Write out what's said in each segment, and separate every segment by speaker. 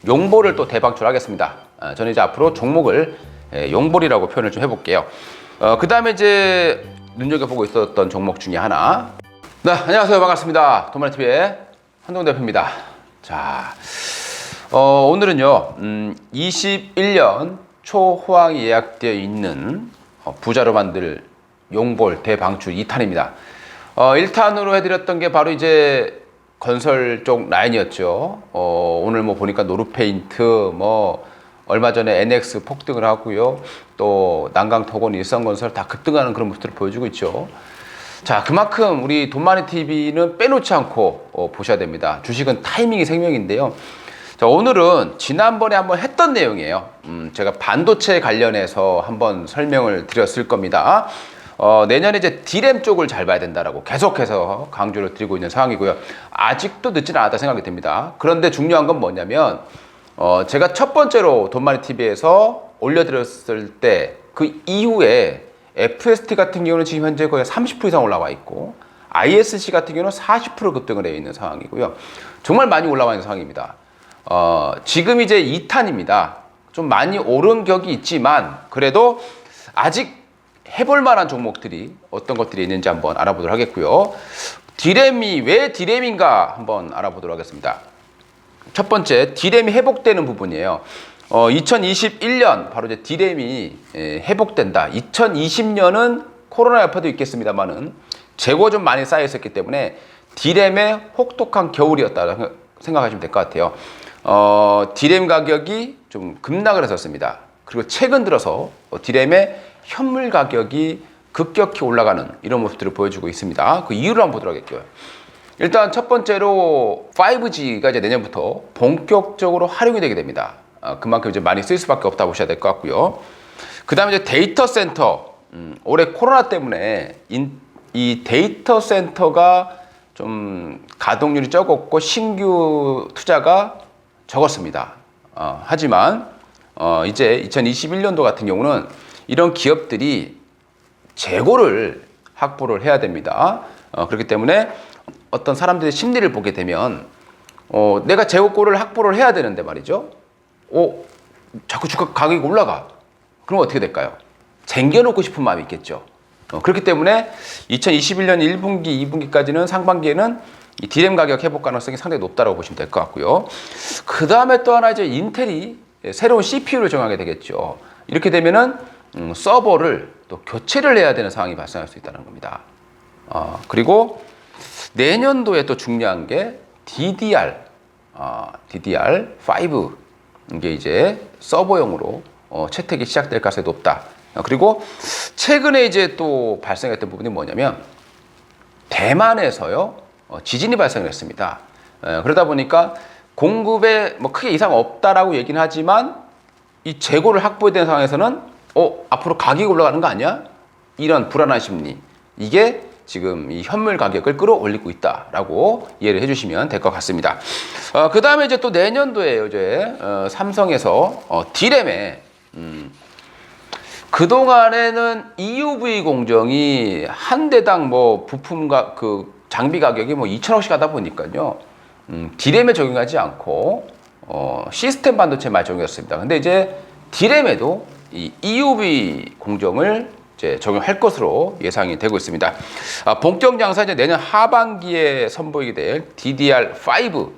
Speaker 1: 용볼을 또 대방출하겠습니다. 저는 이제 앞으로 종목을 용볼이라고 표현을 좀 해볼게요. 그 다음에 이제 눈여겨보고 있었던 종목 중에 하나. 네, 안녕하세요. 반갑습니다. 도마TV의 한동훈 대표입니다. 자, 오늘은요, 21년 초호황이 예약되어 있는 부자로 만들 용볼 대방출 2탄입니다. 1탄으로 해드렸던 게 바로 이제 건설 쪽 라인이었죠. 오늘 뭐 보니까 노르페인트, 뭐 얼마 전에 NX 폭등을 하고요. 또 난강토건, 일성건설 다 급등하는 그런 모습들을 보여주고 있죠. 자, 그만큼 우리 돈마니TV는 빼놓지 않고 보셔야 됩니다. 주식은 타이밍이 생명인데요. 자, 오늘은 지난번에 한번 했던 내용이에요. 제가 반도체 관련해서 한번 설명을 드렸을 겁니다. 내년에 이제 D램 쪽을 잘 봐야 된다라고 계속해서 강조를 드리고 있는 상황이고요. 아직도 늦지는 않았다 생각이 듭니다. 그런데 중요한 건 뭐냐면, 제가 첫 번째로 돈마니TV에서 올려드렸을 때 그 이후에 FST 같은 경우는 지금 현재 거의 30% 이상 올라와 있고, ISC 같은 경우는 40% 급등을 해 있는 상황이고요. 정말 많이 올라와 있는 상황입니다. 지금 이제 2탄입니다. 좀 많이 오른 격이 있지만 그래도 아직 해볼 만한 종목들이 어떤 것들이 있는지 한번 알아보도록 하겠고요. D램이 왜 D램인가 한번 알아보도록 하겠습니다. 첫 번째, D램이 회복되는 부분이에요. 2021년 바로 이제 D램이 회복된다. 2020년은 코로나 여파도 있겠습니다만은 재고 좀 많이 쌓여 있었기 때문에 D램의 혹독한 겨울이었다 생각하시면 될 것 같아요. D램 가격이 좀 급락을 했었습니다. 그리고 최근 들어서 D램의 현물 가격이 급격히 올라가는 이런 모습들을 보여주고 있습니다. 그 이유를 한번 보도록 할게요. 일단 첫 번째로 5G가 이제 내년부터 본격적으로 활용이 되게 됩니다. 그만큼 이제 많이 쓸 수밖에 없다 보셔야 될 것 같고요. 그 다음에 이제 데이터 센터. 올해 코로나 때문에 이 데이터 센터가 좀 가동률이 적었고 신규 투자가 적었습니다. 하지만 이제 2021년도 같은 경우는 이런 기업들이 재고를 확보를 해야 됩니다. 그렇기 때문에 어떤 사람들의 심리를 보게 되면 내가 재고를 확보를 해야 되는데 말이죠. 자꾸 주가 가격이 올라가. 그럼 어떻게 될까요? 쟁겨놓고 싶은 마음이 있겠죠. 그렇기 때문에 2021년 1분기, 2분기까지는 상반기에는 이 D램 가격 회복 가능성이 상당히 높다고 보시면 될 것 같고요. 그 다음에 또 하나 이제 인텔이 새로운 CPU를 정하게 되겠죠. 이렇게 되면은 서버를 또 교체를 해야 되는 상황이 발생할 수 있다는 겁니다. 그리고 내년도에 또 중요한 게 DDR5 이게 이제 서버용으로 채택이 시작될 가능성이 높다. 그리고 최근에 이제 또 발생했던 부분이 뭐냐면 대만에서요 지진이 발생을 했습니다. 그러다 보니까 공급에 뭐 크게 이상 없다라고 얘기는 하지만 이 재고를 확보해야 되는 상황에서는 앞으로 가격이 올라가는 거 아니야? 이런 불안한 심리, 이게 지금 이 현물 가격을 끌어올리고 있다라고 이해를 해주시면 될 것 같습니다. 그 다음에 이제 또 내년도에요. 이제 삼성에서 D램에 그동안에는 EUV 공정이 한 대당 뭐 부품과 그 장비 가격이 뭐 2천억씩 하다 보니까요. D램에 적용하지 않고 시스템 반도체만 적용했습니다. 근데 이제 D램에도 이 EUV 공정을 이제 적용할 것으로 예상이 되고 있습니다. 본격 양산 이제 내년 하반기에 선보이게 될 DDR5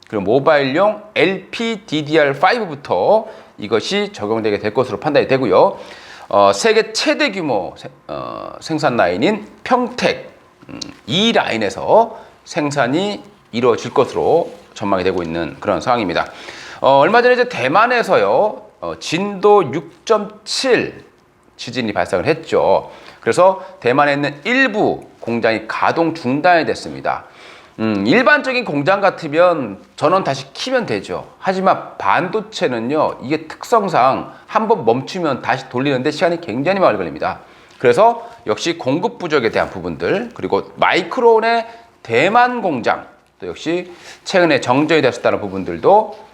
Speaker 1: 그리고 모바일용 LPDDR5부터 이것이 적용되게 될 것으로 판단이 되고요. 세계 최대 규모 생산 라인인 평택 이 라인에서 생산이 이루어질 것으로 전망이 되고 있는 그런 상황입니다. 얼마 전에 이제 대만에서요 진도 6.7 지진이 발생을 했죠. 그래서 대만에 있는 일부 공장이 가동 중단이 됐습니다. 일반적인 공장 같으면 전원 다시 키면 되죠. 하지만 반도체는요, 이게 특성상 한번 멈추면 다시 돌리는데 시간이 굉장히 많이 걸립니다. 그래서 역시 공급 부족에 대한 부분들, 그리고 마이크론의 대만 공장, 또 역시 최근에 정전이 됐었다는 부분들도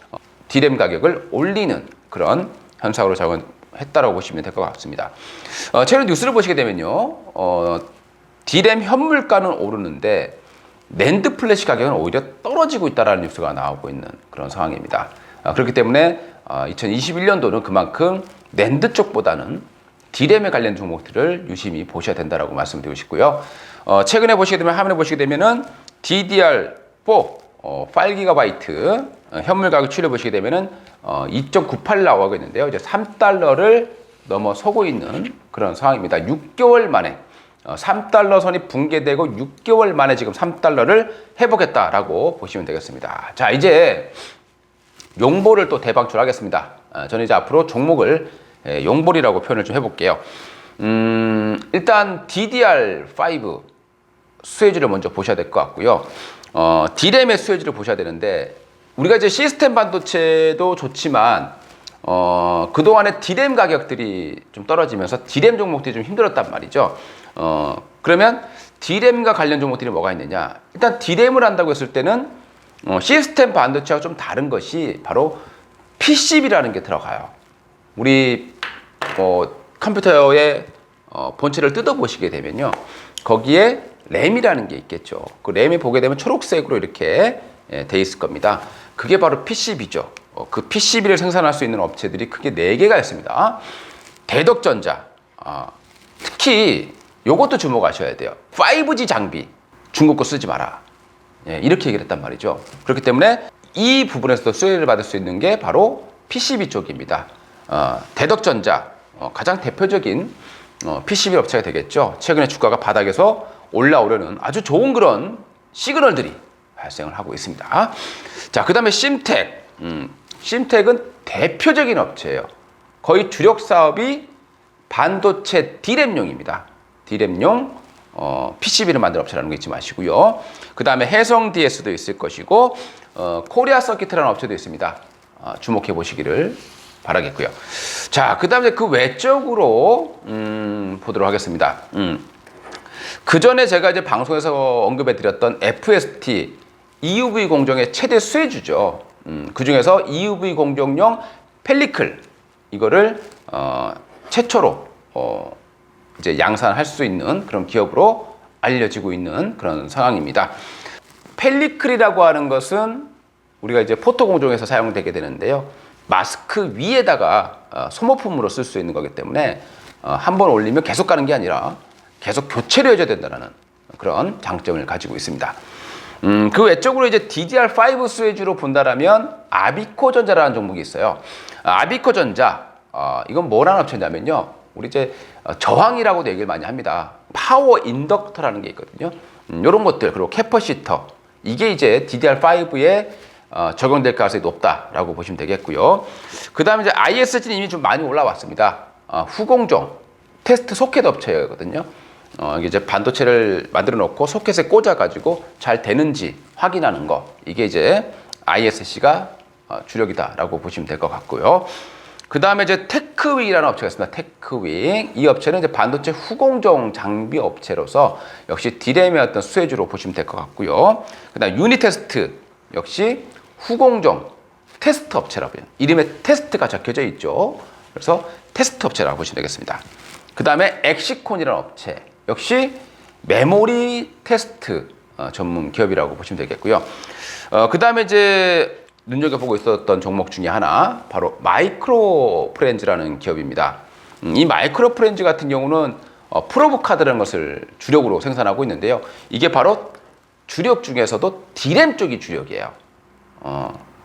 Speaker 1: D램 가격을 올리는 그런 현상으로 했다라고 보시면 될 것 같습니다. 최근 뉴스를 보시게 되면요, D램 현물가는 오르는데 낸드 플래시 가격은 오히려 떨어지고 있다는 뉴스가 나오고 있는 그런 상황입니다. 그렇기 때문에 2021년도는 그만큼 낸드 쪽보다는 D램에 관련 종목들을 유심히 보셔야 된다라고 말씀드리고 싶고요. 최근에 보시게 되면 화면에 보시게 되면은 DDR4 5GB 현물 가격 추이를 보시게 되면은 2.98 나오고 있는데요. 이제 3달러를 넘어서고 있는 그런 상황입니다. 6개월 만에 3달러 선이 붕괴되고 6개월 만에 지금 3달러를 회복했다라고 보시면 되겠습니다. 자, 이제 용볼을 또 대방출하겠습니다. 저는 이제 앞으로 종목을 용볼이라고 표현을 좀 해볼게요. 일단 DDR5 수혜주를 먼저 보셔야 될 것 같고요. D램의 수혜주를 보셔야 되는데, 우리가 이제 시스템 반도체도 좋지만 그동안에 D램 가격들이 좀 떨어지면서 D램 종목들이 좀 힘들었단 말이죠. 그러면 D램과 관련 종목들이 뭐가 있느냐? 일단 D램을 한다고 했을 때는 시스템 반도체와 좀 다른 것이 바로 PCB라는 게 들어가요. 우리 컴퓨터의 본체를 뜯어보시게 되면요, 거기에 램이라는 게 있겠죠. 그 램이 보게 되면 초록색으로 이렇게 돼 있을 겁니다. 그게 바로 PCB죠. 그 PCB를 생산할 수 있는 업체들이 크게 4개가 있습니다. 대덕전자, 특히 요것도 주목하셔야 돼요. 5G 장비 중국 거 쓰지 마라, 이렇게 얘기를 했단 말이죠. 그렇기 때문에 이 부분에서도 수혜를 받을 수 있는 게 바로 PCB 쪽입니다. 대덕전자, 가장 대표적인 PCB 업체가 되겠죠. 최근에 주가가 바닥에서 올라오려는 아주 좋은 그런 시그널들이 발생을 하고 있습니다. 자, 그 다음에 심텍. 심텍은 대표적인 업체예요. 거의 주력 사업이 반도체 D램용입니다. D램용 PCB를 만드는 업체라는 거 잊지 마시고요. 그 다음에 해성 DS도 있을 것이고, 코리아 서킷이라는 업체도 있습니다. 주목해 보시기를 바라겠고요. 자, 그 다음에 그 외적으로 보도록 하겠습니다. 그 전에 제가 이제 방송에서 언급해 드렸던 FST EUV 공정의 최대 수혜주죠. 그 중에서 EUV 공정용 펠리클, 이거를 최초로 이제 양산할 수 있는 그런 기업으로 알려지고 있는 그런 상황입니다. 펠리클이라고 하는 것은 우리가 이제 포토 공정에서 사용되게 되는데요. 마스크 위에다가 소모품으로 쓸 수 있는 거기 때문에 한 번 올리면 계속 가는 게 아니라 계속 교체를 해줘야 된다는 그런 장점을 가지고 있습니다. 그 외적으로 이제 DDR5 수혜주로 본다라면 아비코전자라는 종목이 있어요. 아비코전자, 이건 뭐라는 업체냐면요, 우리 이제 저항이라고도 얘기를 많이 합니다. 파워 인덕터라는 게 있거든요. 이런 것들, 그리고 캐퍼시터, 이게 이제 DDR5에 적용될 가능성이 높다라고 보시면 되겠고요. 그 다음에 이제 ISG는 이미 좀 많이 올라왔습니다. 후공정 테스트 소켓 업체거든요. 이게 이제 반도체를 만들어 놓고 소켓에 꽂아 가지고 잘 되는지 확인하는 거, 이게 이제 ISC가 주력이다라고 보시면 될 것 같고요. 그 다음에 이제 테크윅이라는 업체가 있습니다. 테크윅, 이 업체는 이제 반도체 후공정 장비 업체로서 역시 D램의 어떤 수혜주로 보시면 될 것 같고요. 그 다음 유니테스트, 역시 후공정 테스트 업체라고요. 이름에 테스트가 적혀져 있죠. 그래서 테스트 업체라고 보시면 되겠습니다. 그 다음에 엑시콘이라는 업체, 역시 메모리 테스트 전문 기업이라고 보시면 되겠고요. 그 다음에 이제 눈여겨보고 있었던 종목 중에 하나, 바로 마이크로프렌즈라는 기업입니다. 이 마이크로프렌즈 같은 경우는 프로브 카드라는 것을 주력으로 생산하고 있는데요. 이게 바로 주력 중에서도 D램 쪽이 주력이에요.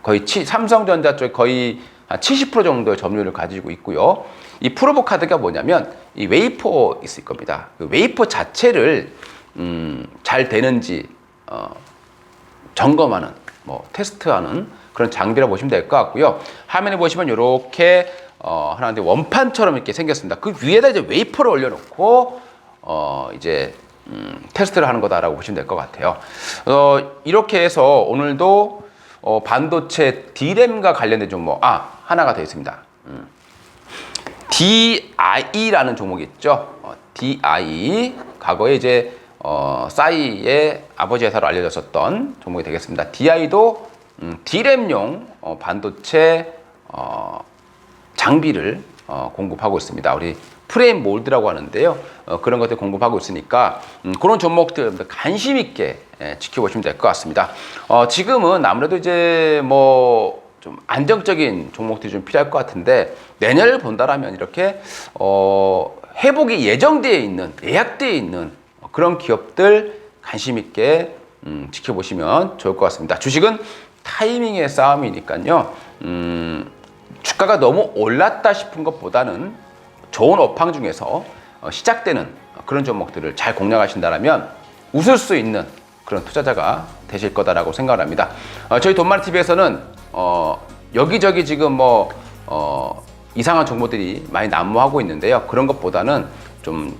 Speaker 1: 거의 삼성전자 쪽 거의 한 70% 정도의 점유율을 가지고 있고요. 이 프로브 카드가 뭐냐면 이 웨이퍼 있을 겁니다. 그 웨이퍼 자체를 잘 되는지 점검하는, 테스트하는 그런 장비라고 보시면 될 것 같고요. 화면에 보시면 이렇게 하나 원판처럼 이렇게 생겼습니다. 그 위에다 이제 웨이퍼를 올려놓고 이제 테스트를 하는 거다라고 보시면 될 것 같아요. 이렇게 해서 오늘도 반도체 D램과 관련된 종목 하나가 되어 있습니다. DI라는 종목이 있죠. DI, 과거에 이제 싸이의 아버지 회사로 알려졌었던 종목이 되겠습니다. DI도 D램용 반도체 장비를 공급하고 있습니다. 우리 프레임 몰드라고 하는데요. 그런 것들 공급하고 있으니까 그런 종목들 관심 있게 지켜보시면 될 것 같습니다. 지금은 아무래도 이제 좀 안정적인 종목들이 좀 필요할 것 같은데 내년을 본다라면 이렇게 회복이 예정되어 있는 예약되어 있는 그런 기업들 관심 있게 지켜보시면 좋을 것 같습니다. 주식은 타이밍의 싸움이니까요. 주가가 너무 올랐다 싶은 것보다는 좋은 업황 중에서 시작되는 그런 종목들을 잘 공략하신다면 웃을 수 있는 그런 투자자가 되실 거다라고 생각을 합니다. 저희 돈마르TV에서는 여기저기 지금 이상한 정보들이 많이 난무하고 있는데요. 그런 것보다는 좀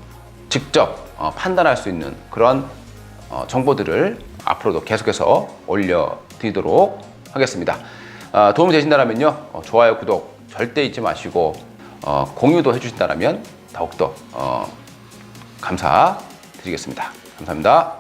Speaker 1: 직접 판단할 수 있는 그런 정보들을 앞으로도 계속해서 올려드리도록 하겠습니다. 도움이 되신다면요, 좋아요, 구독 절대 잊지 마시고 공유도 해주신다면 더욱더 감사드리겠습니다. 감사합니다.